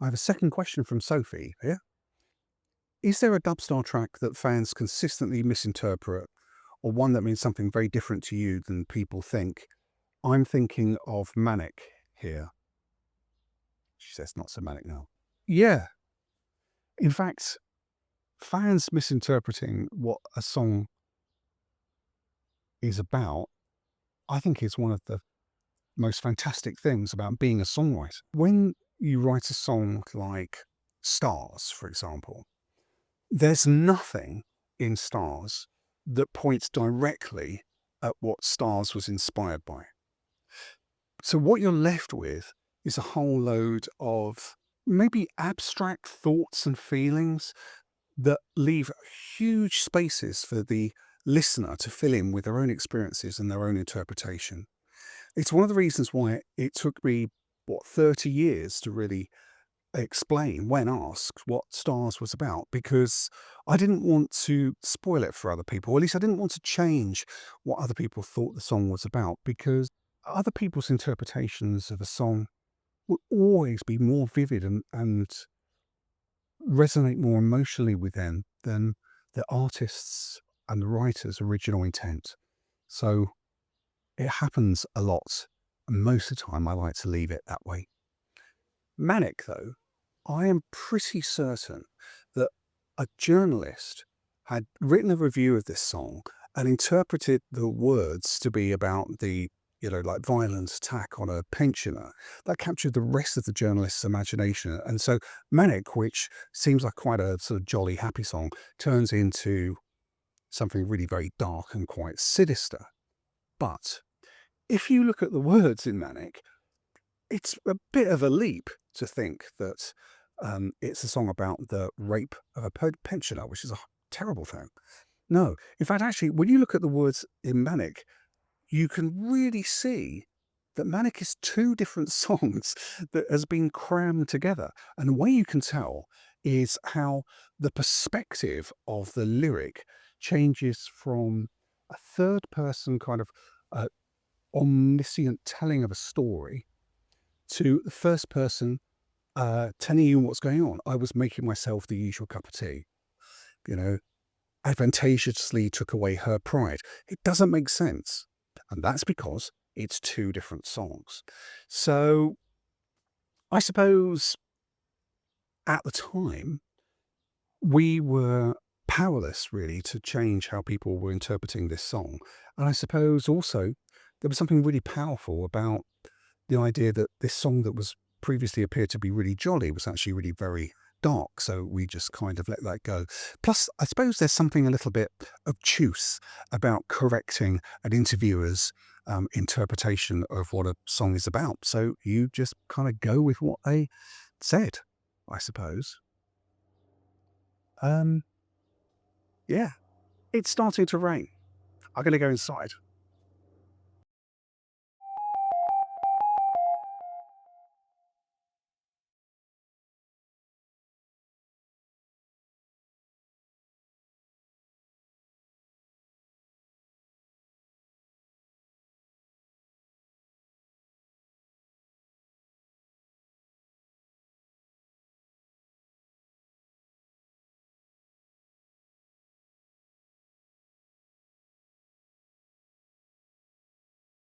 I have a second question from Sophie here. Is there a Dubstar track that fans consistently misinterpret, or one that means something very different to you than people think? I'm thinking of Manic here. She says not so manic now. Yeah. In fact, fans misinterpreting what a song is about, I think is one of the most fantastic things about being a songwriter. When you write a song like Stars, for example, there's nothing in Stars that points directly at what Stars was inspired by. So what you're left with is a whole load of maybe abstract thoughts and feelings that leave huge spaces for the listener to fill in with their own experiences and their own interpretation. It's one of the reasons why it took me, 30 years to really explain, when asked, what Stars was about, because I didn't want to spoil it for other people. Or at least I didn't want to change what other people thought the song was about, because other people's interpretations of a song will always be more vivid and resonate more emotionally with them than the artist's and the writer's original intent. So it happens a lot. And most of the time, I like to leave it that way. Manic, though, I am pretty certain that a journalist had written a review of this song and interpreted the words to be about the, like violent attack on a pensioner. That captured the rest of the journalist's imagination. And so Manic, which seems like quite a sort of jolly, happy song, turns into something really very dark and quite sinister. But if you look at the words in Manic, it's a bit of a leap to think that it's a song about the rape of a pensioner, which is a terrible thing. No, in fact, actually, when you look at the words in Manic, you can really see that Manic is two different songs that has been crammed together. And the way you can tell is how the perspective of the lyric changes from a third person kind of uh, omniscient telling of a story to the first person telling you what's going on. I was making myself the usual cup of tea, you know, advantageously took away her pride. It doesn't make sense. And that's because it's two different songs. So I suppose at the time, we were powerless really to change how people were interpreting this song. And I suppose also there was something really powerful about the idea that this song that was previously appeared to be really jolly was actually really very dark. So we just kind of let that go. Plus, I suppose there's something a little bit obtuse about correcting an interviewer's interpretation of what a song is about. So you just kind of go with what they said, I suppose. Um, yeah, it's starting to rain. I'm going to go inside.